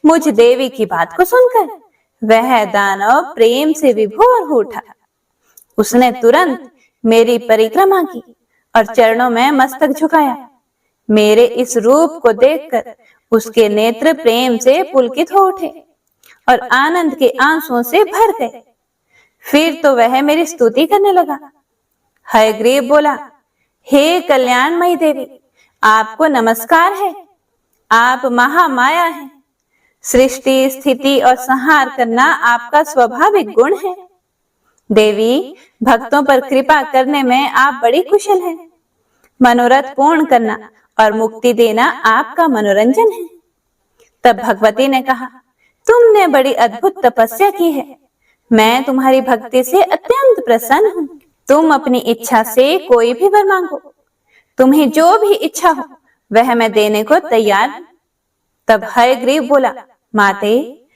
मुझ देवी की बात को सुनकर वह दानव प्रेम से विभोर हो उठा। उसने तुरंत मेरी परिक्रमा की और चरणों में मस्तक झुकाया। मेरे इस रूप को देखकर उसके नेत्र प्रेम से पुलकित हो उठे और आनंद के आंसुओं से भर गए। फिर तो वह मेरी स्तुति करने लगा। हयग्रीव बोला, हे कल्याणमयी देवी, आपको नमस्कार है। आप महामाया हैं। सृष्टि, स्थिति और संहार करना आपका स्वाभाविक गुण है। देवी, भक्तों पर कृपा करने में आप बड़ी कुशल हैं। मनोरथ पूर्ण करना और मुक्ति देना आपका मनोरंजन है। तब भगवती ने कहा, तुमने बड़ी अद्भुत तपस्या की है। मैं तुम्हारी भक्ति से अत्यंत प्रसन्न हूँ। तुम अपनी इच्छा से कोई भी वर मांगो। तुम्हें जो भी इच्छा हो वह मैं देने को तैयार हूँ। तब हयग्रीव बोला, माते,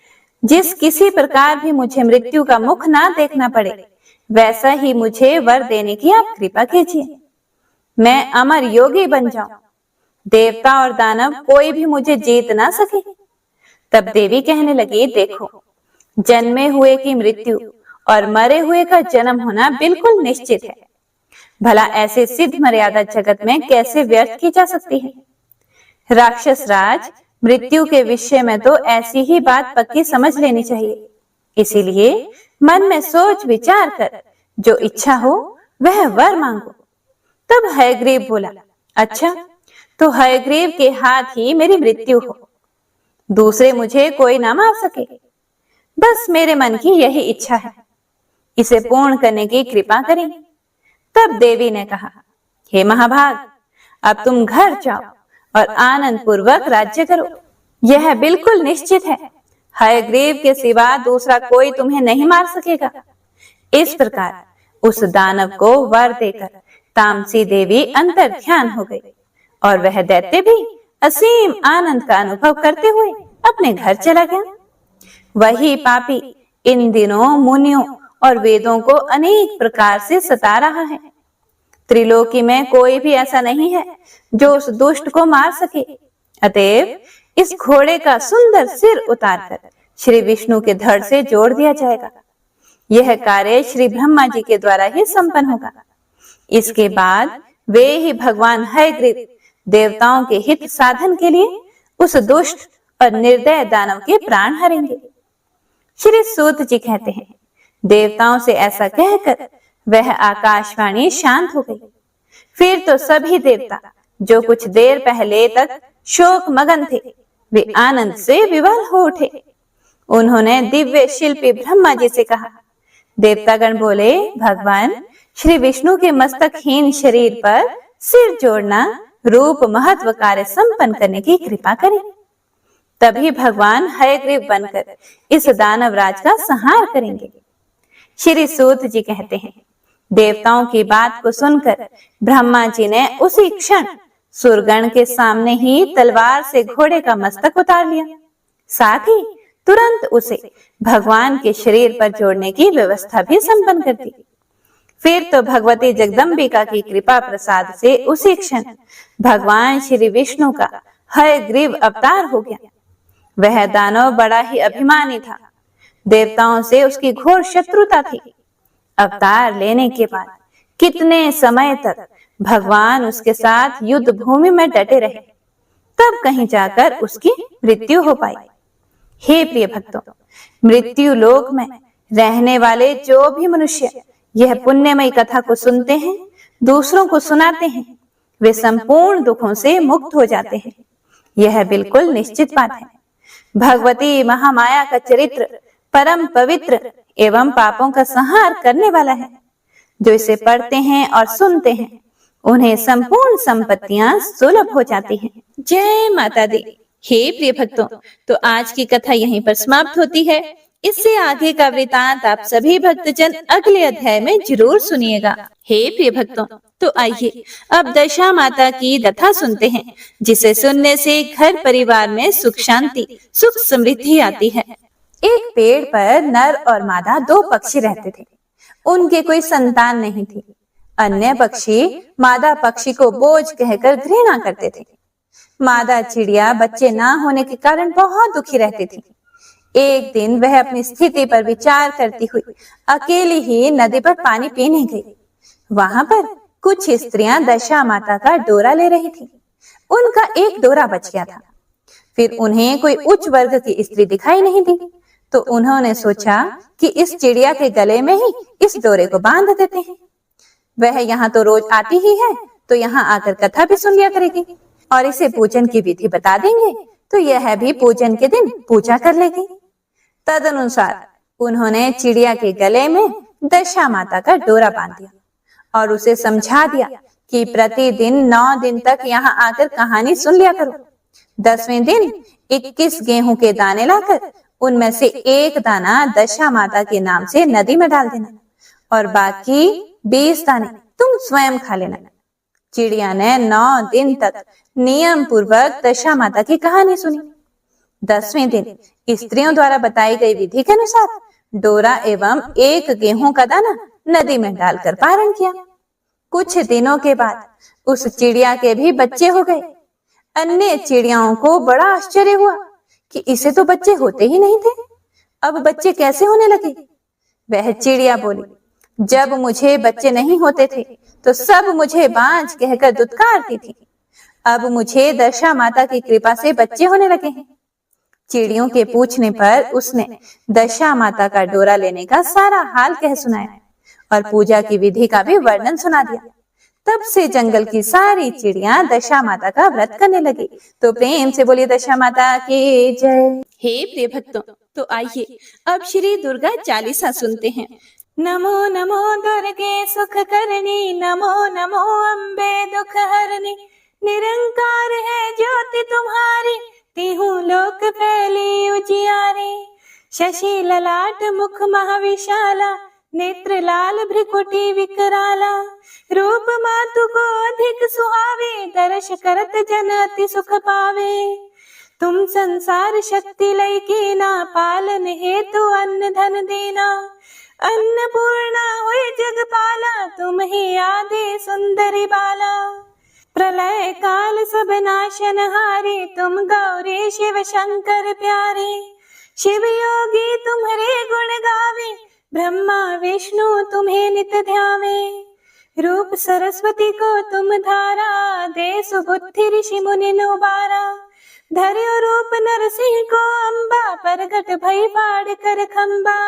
जिस किसी प्रकार भी मुझे मृत्यु का मुख ना देखना पड़े, वैसा ही मुझे वर देने की आप कृपा कीजिए। मैं अमर योगी बन जाऊं, देवता और दानव कोई भी मुझे जीत ना सके। तब देवी कहने लगी, देखो, जन्मे हुए की मृत्यु और मरे हुए का जन्म होना बिल्कुल निश्चित है। भला ऐसे सिद्ध मर्यादा जगत में कैसे व्यर्थ की जा सकती है। राक्षस राज, मृत्यु के विषय में तो ऐसी ही बात पक्की समझ लेनी चाहिए। इसीलिए मन में सोच विचार कर जो इच्छा हो वह वर मांगो। तब हयग्रीव बोला, अच्छा, तो हयग्रीव के हाथ ही मेरी मृत्यु हो, दूसरे मुझे कोई ना मार सके। बस मेरे मन की यही इच्छा है। इसे पूर्ण करने की कृपा करें। तब देवी ने कहा, हे महाभाग, अब तुम घर जाओ और आनंद पूर्वक राज्य करो। यह बिल्कुल निश्चित है, हयग्रीव के सिवा दूसरा कोई तुम्हें नहीं मार सकेगा। इस प्रकार उस दानव को वर देकर तामसी देवी अंतर ध्यान हो गई और वह दैत्य भी असीम आनंद का अनुभव करते हुए अपने घर चला गया। वही पापी इन दिनों मुनियों और वेदों को अनेक प्रकार से सता रहा है। त्रिलोकी में कोई भी ऐसा नहीं है जो उस दुष्ट को मार सके। अतएव इस घोड़े का सुंदर सिर उतारकर श्री विष्णु के धड़ से जोड़ दिया जाएगा। यह कार्य श्री ब्रह्मा जी के द्वारा ही संपन्न होगा। इसके बाद वे ही भगवान हयग्रीव देवताओं के हित साधन के लिए उस दुष्ट और निर्दय दानव के प्राण हरेंगे। श्री सूत जी कहते हैं, देवताओं से ऐसा कहकर वह आकाशवाणी शांत हो गई। फिर तो सभी देवता जो कुछ देर पहले तक शोक मगन थे, वे आनंद से विवल हो उठे। उन्होंने दिव्य शिल्पी ब्रह्मा जी से कहा। देवतागण बोले, भगवान, श्री विष्णु के मस्तकहीन शरीर पर सिर जोड़ना रूप महत्व कार्य संपन्न करने की कृपा करें। तभी भगवान हयग्रीव बनकर इस दानव राज का संहार करेंगे। श्री सूत जी कहते हैं, देवताओं की बात को सुनकर ब्रह्मा जी ने उसी क्षण सुरगण के सामने ही तलवार से घोड़े का मस्तक उतार लिया। साथ ही तुरंत उसे भगवान के शरीर पर जोड़ने की व्यवस्था भी संपन्न कर दी। फिर तो भगवती जगदम्बिका की कृपा प्रसाद से उसी क्षण भगवान श्री विष्णु का हयग्रीव अवतार हो गया। वह दानव बड़ा ही अभिमानी था। देवताओं से उसकी घोर शत्रुता थी। अवतार लेने के बाद कितने समय तक भगवान उसके साथ युद्ध भूमि में डटे रहे, तब कहीं जाकर उसकी मृत्यु हो पाई। हे प्रिय भक्तों, मृत्यु लोक में रहने वाले जो भी मनुष्य यह पुण्यमयी कथा को सुनते हैं, दूसरों को सुनाते हैं, वे संपूर्ण दुखों से मुक्त हो जाते हैं। यह बिल्कुल निश्चित बात है। भगवती महामाया का चरित्र परम पवित्र एवं पापों का संहार करने वाला है। जो इसे पढ़ते हैं और सुनते हैं, उन्हें संपूर्ण संपत्तियां सुलभ हो जाती हैं। जय माता दी। हे प्रिय भक्तों, तो आज की कथा यहीं पर समाप्त होती है। इससे आगे का वृतांत आप सभी भक्तजन अगले अध्याय में जरूर सुनिएगा। हे प्रिय भक्तों, तो आइए अब दशा माता की कथा सुनते हैं, जिसे सुनने से घर परिवार में सुख शांति, सुख समृद्धि आती है। एक पेड़ पर नर और मादा दो पक्षी रहते थे। उनके कोई संतान नहीं थी। अन्य पक्षी मादा पक्षी को बोझ कहकर घृणा करते थे। मादा चिड़िया बच्चे ना होने के कारण बहुत दुखी रहती थी। एक दिन वह अपनी स्थिति पर विचार करती हुई अकेली ही नदी पर पानी पीने गई। वहां पर कुछ स्त्रियां दशा माता का डोरा ले रही थी। उनका एक डोरा बच गया था। फिर उन्हें कोई उच्च वर्ग की स्त्री दिखाई नहीं दी, तो उन्होंने सोचा कि इस चिड़िया के गले में ही इस डोरे को बांध देते हैं। वह यहाँ तो रोज आती ही है, तो यहाँ आकर कथा भी सुन लिया करेगी और इसे पूजन की विधि बता देंगे, तो यह भी पूजन के दिन पूजा कर लेगी। तदनुसार उन्होंने चिड़िया के गले में दशा माता का डोरा बांध दिया और उसे समझा दिया कि प्रतिदिन 9 दिन तक यहाँ आकर कहानी सुन लिया करो। 10वें दिन 21 गेहूं के दाने लाकर उनमें से एक दाना दशा माता के नाम से नदी में डाल देना और बाकी 20 दाने तुम स्वयं खा लेना। चिड़िया ने 9 दिन तक नियम पूर्वक दशा माता की कहानी सुनी। 10वें दिन स्त्रियों द्वारा बताई गई विधि के अनुसार डोरा एवं एक गेहूं का दाना नदी में डालकर पारण किया। कुछ दिनों के बाद उस चिड़िया के भी बच्चे हो गए। अन्य चिड़ियाओं को बड़ा आश्चर्य हुआ कि इसे तो बच्चे होते ही नहीं थे, अब बच्चे कैसे होने लगे। वह चिड़िया बोली, जब मुझे बच्चे नहीं होते थे तो सब मुझे बांझ कहकर दुत्कारती थी, अब मुझे दशा माता की कृपा से बच्चे होने लगे हैं। चिड़ियों के पूछने पर उसने दशा माता का डोरा लेने का सारा हाल कह सुनाया और पूजा की विधि का भी वर्णन सुना दिया। तब से जंगल की सारी चिड़िया दशा माता का व्रत करने लगी। तो प्रेम से बोलिए दशा माता की जय। हे प्रिय भक्तों, तो आइए अब श्री दुर्गा चालीसा सुनते हैं। नमो नमो दुर्गे सुख करनी, नमो नमो अम्बे दुख हरनी, निरंकार है ज्योति तुम्हारी, तिहु लोक फैली उजियारी। शशि ललाट मुख महाविशाला, नेत्र लाल भ्रिकुटी विकराला, रूप मातु को अधिक सुहावे, दर्श करत जन अति सुख पावे। तुम संसार शक्ति लय कीना, पालन हेतु अन्न धन देना, अन्नपूर्णा हुई जगपाला, तुम ही आदि सुंदरी बाला। प्रलय काल सब नाशन हारे, तुम गौरी शिव शंकर प्यारे, शिव योगी तुम्हारे गुण गावे, ब्रह्मा विष्णु तुम्हें नित ध्यावे। रूप सरस्वती को तुम धारा, दे सुबुद्धि ऋषि मुनि नुबारा, धर्यो रूप नरसिंह को अम्बा, प्रगट भई फाड़ कर खंबा।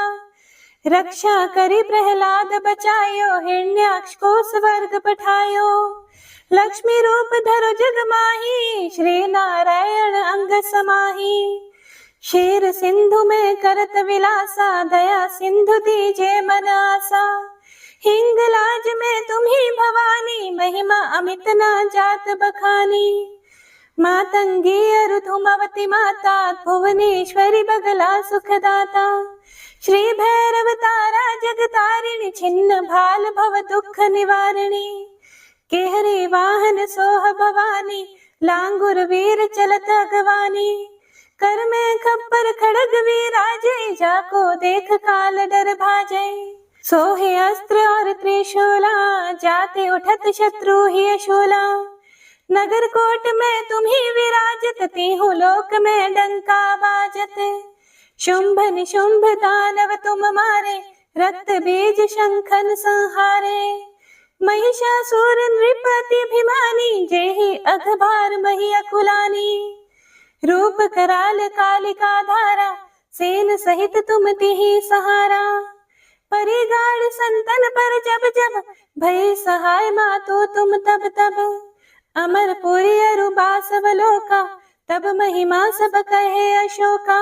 रक्षा करी प्रहलाद बचायो, हिरण्याक्ष को स्वर्ग पठायो, लक्ष्मी रूप धरो जग माही, श्री नारायण अंग समाही। शेर सिंधु में करत विलासा, दया सिंधु दीजे मन आसा, हिंगलाज में तुम्ही भवानी, महिमा अमित ना जात बखानी। मातंगी अरुधुमवती माता, भुवनेश्वरी बगला सुखदाता, श्री भैरव तारा जगतारिणी, छिन्न भाल भव दुख निवारिणी। केहरे वाहन सोह भवानी, लांगुर वीर चलत अगवानी, कर में खप्पर खड़ग विराजे, जाको देख काल डर भाजे। सोहे अस्त्र और त्रिशूला, जाते उठत शत्रु ही शूला, नगर कोट में तुम्ही विराजत, तीहु लोक में डंका बाजत। शुंभ निशुंभ दानव तुम मारे, रक्त बीज शंखन संहारे, महिषासुर नृपति अभिमानी, जेहि अघभार मही अकुलानी। रूप कराल कालिका धारा, सेन सहित तुम तिहि सहारा, परिगाड़ संतन पर जब जब, भय सहाय मातो तुम तब तब। अमरपुरी अरु बासवलोका, तब महिमा सब कहे अशोका।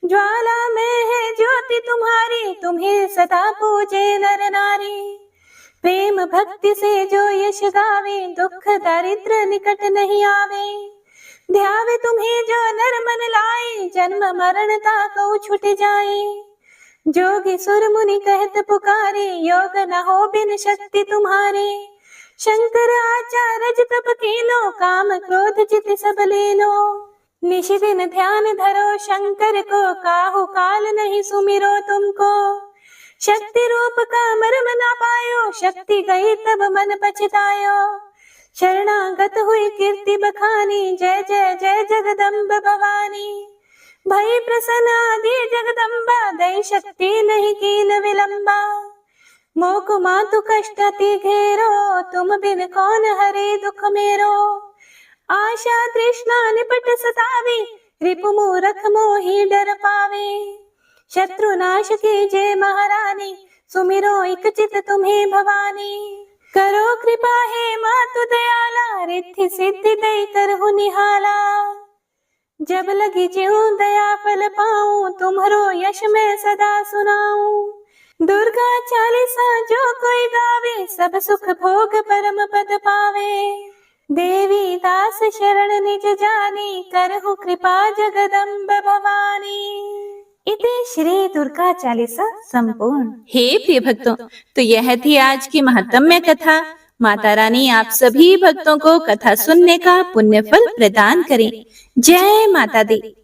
ज्वाला में है ज्योति तुम्हारी, तुम्हें सदा पूजे नर नारी। प्रेम भक्ति से जो यश गावे, दुख दारिद्र निकट नहीं आवे। ध्यावे तुम्हें जो नर मन लाए, जन्म मरण ताको छुट जाए। जोगी सुर मुनि कहत पुकारे, योग न हो बिन शक्ति तुम्हारे। शंकर आचार्य तप कीनो, काम क्रोध चित सब लेनो। निश दिन ध्यान धरो शंकर को, काहू काल नहीं सुमिरो तुमको। शक्ति रूप का मर्म ना पायो, शक्ति गई तब मन पछतायो। शरणागत हुई कीर्ति बखानी, जय जय जय जगदम्ब भवानी। भई प्रसन्न आदि जगदम्बा, दई शक्ति नहीं कीन विलंबा। मोकु मातु कष्ट अति घेरो, तुम बिन कौन हरे दुख मेरो। आशा तृष्णा निपट सतावे, रिपु मूरख मोहि डर पावे। शत्रु नाश कीजे महारानी, सुमिरो एक चित तुम्हें भवानी। करो कृपा हे मातु दयाला, रिद्धि सिद्धि दई करहु निहाला। जब लगी ज्यों दया फल पाऊं, तुम्हरो यश मैं सदा सुनाऊं। दुर्गा चालीसा जो कोई गावे, सब सुख भोग परम पद पावे। देवी दास शरण निज जानी, करहु कृपा जगदम्ब भवानी। इति श्री दुर्गा चालीसा संपूर्ण। हे प्रिय भक्तों, तो यह थी आज की महात्म्य कथा। माता रानी आप सभी भक्तों को कथा सुनने का पुण्य फल प्रदान करें। जय माता दी।